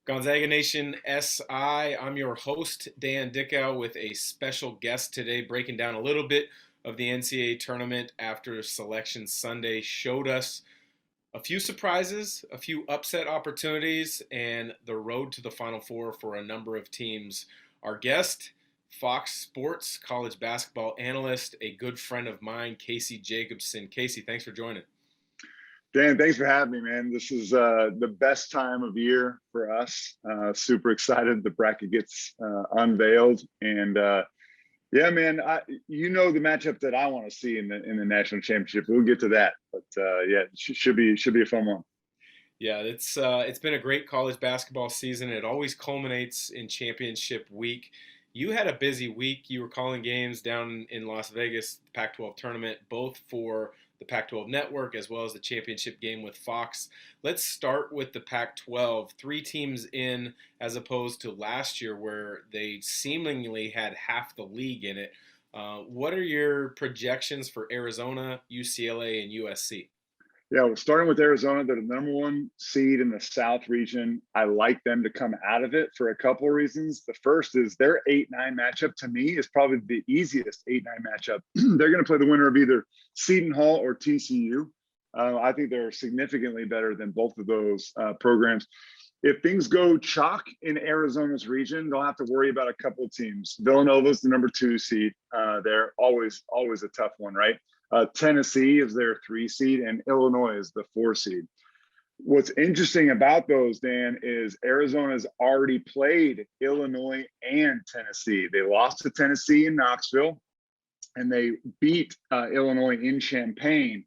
Gonzaga Nation SI. I'm your host, Dan Dickau, with a special guest today, breaking down a little bit of the NCAA tournament after Selection Sunday showed us a few surprises, a few upset opportunities, and the road to the Final Four for a number of teams. Our guest, Fox Sports college basketball analyst, a good friend of mine, Casey Jacobsen. Casey, thanks for joining. Dan, thanks for having me, man. This is the best time of year for us. Super excited the bracket gets unveiled, and yeah, man, you know the matchup that I want to see in the national championship. We'll get to that, but yeah, it should be a fun one. Yeah, it's been a great college basketball season. It always culminates in championship week. You had a busy week. You were calling games down in Las Vegas, the Pac-12 tournament, both for the Pac-12 network as well as the championship game with Fox. Let's start with the Pac-12. 3 teams in, as opposed to last year where they seemingly had half the league in it. What are your projections for Arizona, UCLA, and USC? Yeah, well, starting with Arizona, they're the number 1 seed in the South region. I like them to come out of it for a couple of reasons. The first is their 8-9 matchup to me is probably the easiest 8-9 matchup. They're going to play the winner of either Seton Hall or TCU. I think they're significantly better than both of those programs. If things go chalk in Arizona's region, they'll have to worry about a couple of teams. Villanova's the number 2 seed. They're always a tough one, right? Tennessee is their 3 seed, and Illinois is the 4 seed. What's interesting about those, Dan, is Arizona's already played Illinois and Tennessee. They lost to Tennessee in Knoxville, and they beat Illinois in Champaign.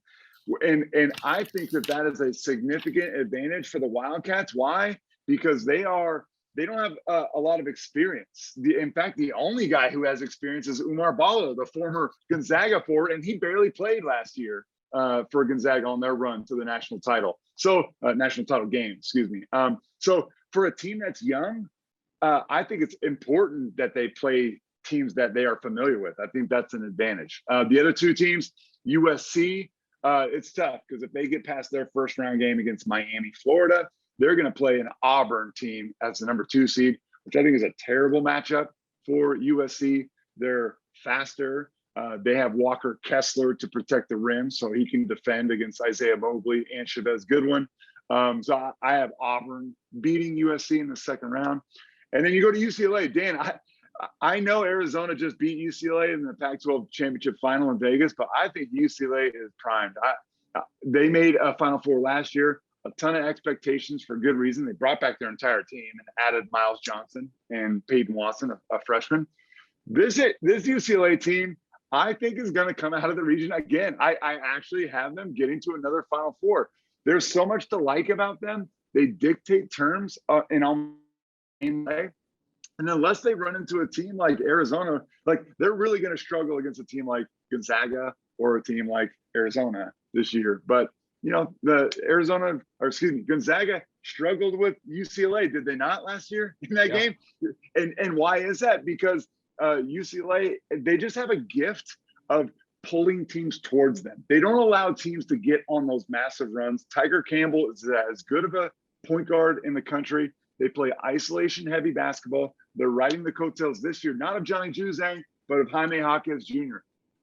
And I think that is a significant advantage for the Wildcats. Why? Because they don't have a lot of experience. In fact, the only guy who has experience is Oumar Ballo, the former Gonzaga forward, and he barely played last year for Gonzaga on their run to the national title. So national title game, excuse me. So for a team that's young, I think it's important that they play teams that they are familiar with. I think that's an advantage. The other 2 teams, USC, it's tough because if they get past their first round game against Miami, Florida, they're going to play an Auburn team as the number 2 seed, which I think is a terrible matchup for USC. They're faster. They have Walker Kessler to protect the rim so he can defend against Isaiah Mobley and Chavez Goodwin. So I have Auburn beating USC in the second round. And then you go to UCLA. Dan, I know Arizona just beat UCLA in the Pac-12 championship final in Vegas, but I think UCLA is primed. They made a Final Four last year. A ton of expectations for good reason. They brought back their entire team and added Miles Johnson and Peyton Watson, a freshman. This UCLA team, I think, is going to come out of the region again. I actually have them getting to another Final Four. There's so much to like about them. They dictate terms in all way. And unless they run into a team like Arizona, like they're really going to struggle against a team like Gonzaga or a team like Arizona this year. But you know, Gonzaga struggled with UCLA, did they not, last year in that game? And why is that? Because UCLA, they just have a gift of pulling teams towards them. They don't allow teams to get on those massive runs. Tiger Campbell is as good of a point guard in the country. They play isolation-heavy basketball. They're riding the coattails this year, not of Johnny Juzang, but of Jaime Jaquez Jr.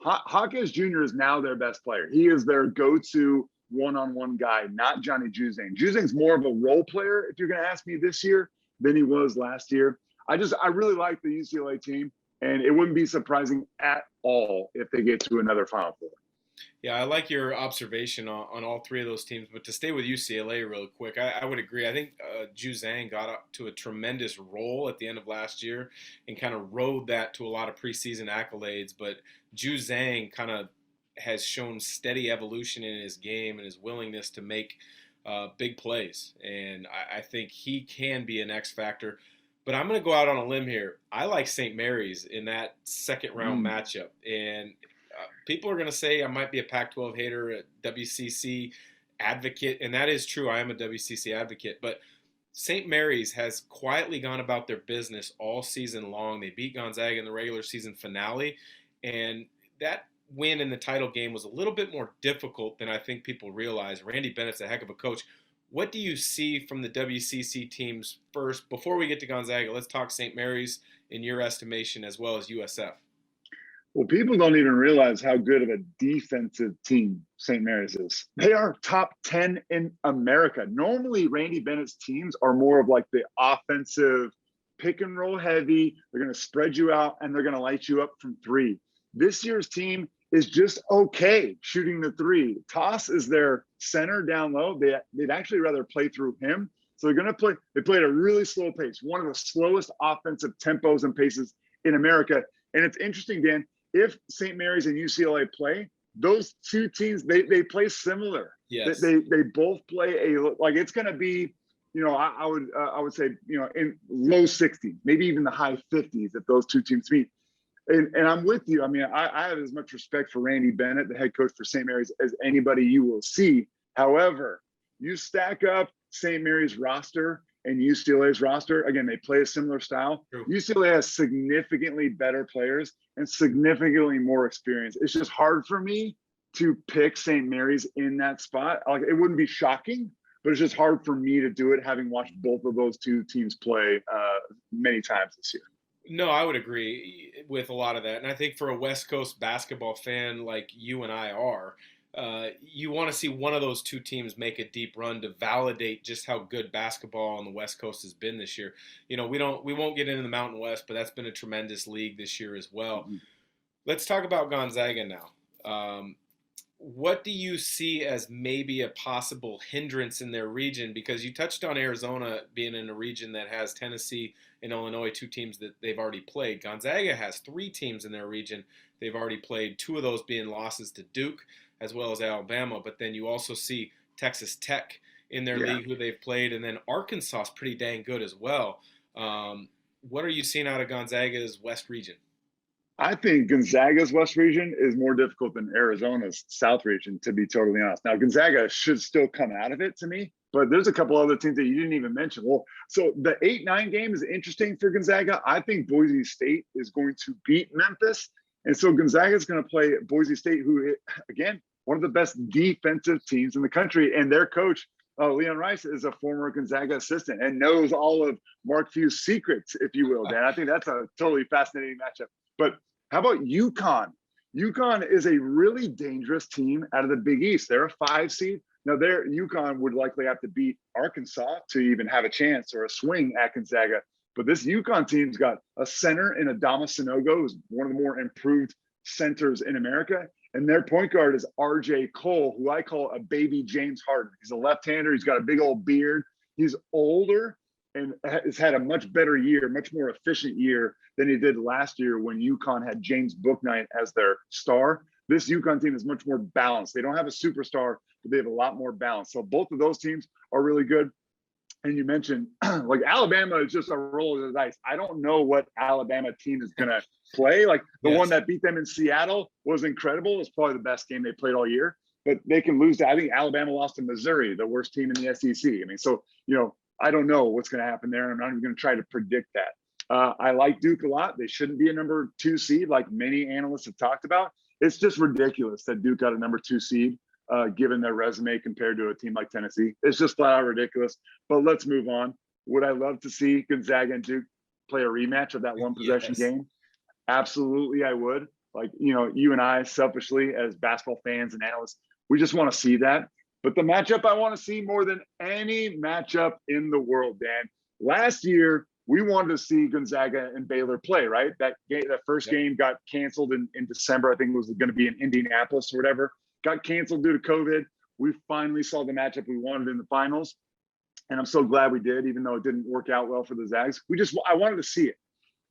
Jaquez Jr. is now their best player. He is their go-to one-on-one guy, not Johnny Juzang. Juzang's more of a role player, if you're going to ask me, this year than he was last year. I really like the UCLA team, and it wouldn't be surprising at all if they get to another Final Four. Yeah, I like your observation on all 3 of those teams. But to stay with UCLA real quick, I would agree. I think Juzang got up to a tremendous role at the end of last year and kind of rode that to a lot of preseason accolades. But Juzang kind of has shown steady evolution in his game and his willingness to make big plays. And I think he can be an X factor. But I'm going to go out on a limb here. I like St. Mary's in that second round matchup. And people are going to say I might be a Pac-12 hater, a WCC advocate. And that is true. I am a WCC advocate. But St. Mary's has quietly gone about their business all season long. They beat Gonzaga in the regular season finale. And that win in the title game was a little bit more difficult than I think people realize. Randy Bennett's a heck of a coach. What do you see from the WCC teams first? Before we get to Gonzaga, let's talk St. Mary's in your estimation as well as USF. Well, people don't even realize how good of a defensive team St. Mary's is. They are top 10 in America. Normally, Randy Bennett's teams are more of like the offensive pick and roll heavy. They're going to spread you out and they're going to light you up from three. This year's team is just okay shooting the three. Toss is their center down low. They'd actually rather play through him. So they're going to play. They play at a really slow pace, one of the slowest offensive tempos and paces in America. And it's interesting, Dan, if St. Mary's and UCLA play, those two teams, they play similar. Yes. They both play like it's going to be, I would say, in low 60s, maybe even the high 50s if those two teams meet. And I'm with you. I mean, I have as much respect for Randy Bennett, the head coach for St. Mary's, as anybody you will see. However, you stack up St. Mary's roster and UCLA's roster. Again, they play a similar style. True. UCLA has significantly better players and significantly more experience. It's just hard for me to pick St. Mary's in that spot. Like, it wouldn't be shocking, but it's just hard for me to do it, having watched both of those two teams play many times this year. No, I would agree with a lot of that. And I think for a West Coast basketball fan like you and I are, you want to see one of those two teams make a deep run to validate just how good basketball on the West Coast has been this year. We won't get into the Mountain West, but that's been a tremendous league this year as well. Mm-hmm. Let's talk about Gonzaga now. What do you see as maybe a possible hindrance in their region? Because you touched on Arizona being in a region that has Tennessee and Illinois, two teams that they've already played. Gonzaga has three teams in their region they've already played, two of those being losses to Duke as well as Alabama. But then you also see Texas Tech in their league who they've played, and then Arkansas is pretty dang good as well. What are you seeing out of Gonzaga's West region? I think Gonzaga's West region is more difficult than Arizona's South region, to be totally honest. Now, Gonzaga should still come out of it to me, but there's a couple other teams that you didn't even mention. Well, so the 8-9 game is interesting for Gonzaga. I think Boise State is going to beat Memphis. And so Gonzaga is going to play Boise State, who, again, one of the best defensive teams in the country. And their coach, Leon Rice, is a former Gonzaga assistant and knows all of Mark Few's secrets, if you will, Dan. I think that's a totally fascinating matchup. But how about UConn? UConn is a really dangerous team out of the Big East. They're a 5 seed. Now, UConn would likely have to beat Arkansas to even have a chance or a swing at Gonzaga. But this UConn team's got a center in Adama Sanogo, who's one of the more improved centers in America. And their point guard is RJ Cole, who I call a baby James Harden. He's a left-hander. He's got a big old beard. He's older and has had a much better year, much more efficient year than he did last year when UConn had James Bouknight as their star. This UConn team is much more balanced. They don't have a superstar, but they have a lot more balance. So both of those teams are really good. And you mentioned, like, Alabama is just a roll of the dice. I don't know what Alabama team is going to play. Like, the one that beat them in Seattle was incredible. It's probably the best game they played all year. But they can lose to, I think Alabama lost to Missouri, the worst team in the SEC. I mean, so, I don't know what's going to happen there. I'm not even going to try to predict that. I like Duke a lot. They shouldn't be a number 2 seed like many analysts have talked about. It's just ridiculous that Duke got a number 2 seed. Given their resume compared to a team like Tennessee. It's just flat out ridiculous. But let's move on. Would I love to see Gonzaga and Duke play a rematch of that one possession game? Absolutely, I would. Like, you and I, selfishly, as basketball fans and analysts, we just want to see that. But the matchup I want to see more than any matchup in the world, Dan. Last year, we wanted to see Gonzaga and Baylor play, right? That first game got canceled in December. I think it was going to be in Indianapolis or whatever. Got canceled due to COVID. We finally saw the matchup we wanted in the finals. And I'm so glad we did, even though it didn't work out well for the Zags. I wanted to see it.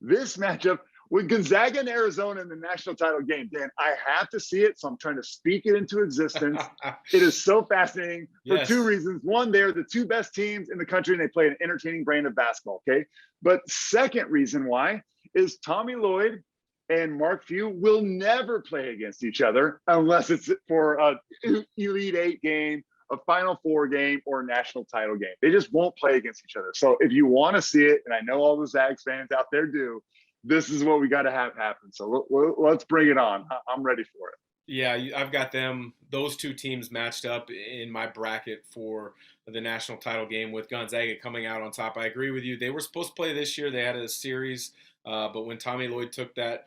This matchup with Gonzaga and Arizona in the national title game, Dan, I have to see it. So I'm trying to speak it into existence. It is so fascinating for 2 reasons. One, they're the 2 best teams in the country and they play an entertaining brand of basketball. Okay. But second reason why is Tommy Lloyd and Mark Few will never play against each other unless it's for a Elite 8 game, a Final 4 game, or a national title game. They just won't play against each other. So if you want to see it, and I know all the Zags fans out there do, this is what we got to have happen. So let's bring it on. I'm ready for it. Yeah, I've got those two teams matched up in my bracket for the national title game with Gonzaga coming out on top. I agree with you. They were supposed to play this year. They had a series, but when Tommy Lloyd took that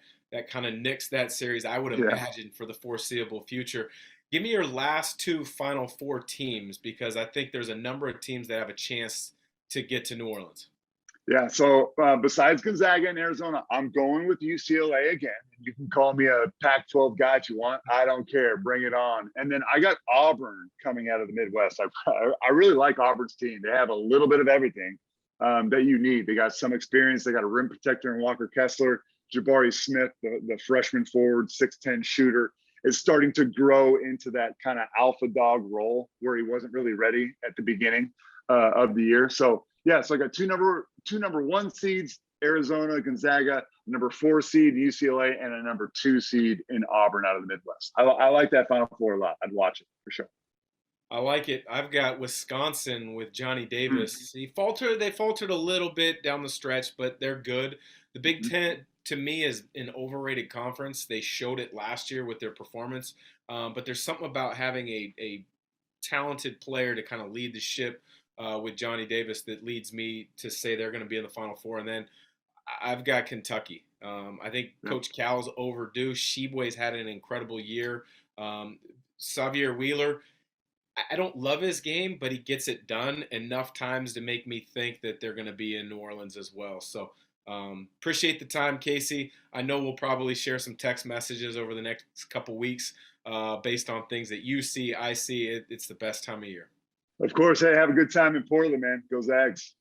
kind of nixed that series, I would Yeah. imagine for the foreseeable future. Give me your last two Final Four teams because I think there's a number of teams that have a chance to get to New Orleans. Yeah. So besides Gonzaga and Arizona, I'm going with UCLA again. You can call me a Pac-12 guy if you want. I don't care. Bring it on. And then I got Auburn coming out of the Midwest. I really like Auburn's team. They have a little bit of everything that you need. They got some experience. They got a rim protector in Walker Kessler. Jabari Smith, the freshman forward, 6'10 shooter, is starting to grow into that kind of alpha dog role where he wasn't really ready at the beginning of the year. So yeah, so I got two number one seeds, Arizona, Gonzaga, number 4 seed UCLA, and a number 2 seed in Auburn out of the Midwest. I like that Final Four a lot. I'd watch it for sure. I like it. I've got Wisconsin with Johnny Mm-hmm. Davis. They faltered a little bit down the stretch, but they're good. The Big Ten to me is an overrated conference. They showed it last year with their performance, but there's something about having a talented player to kind of lead the ship with Johnny Davis that leads me to say they're going to be in the Final Four. And then I've got Kentucky. I think Yeah. Coach Cal's overdue. Sheboy's had an incredible year. Xavier Wheeler, I don't love his game, but he gets it done enough times to make me think that they're going to be in New Orleans as well. So appreciate the time, Casey. I know we'll probably share some text messages over the next couple weeks based on things that you see, I see. It's the best time of year. Of course. Hey, have a good time in Portland, man. Go Zags.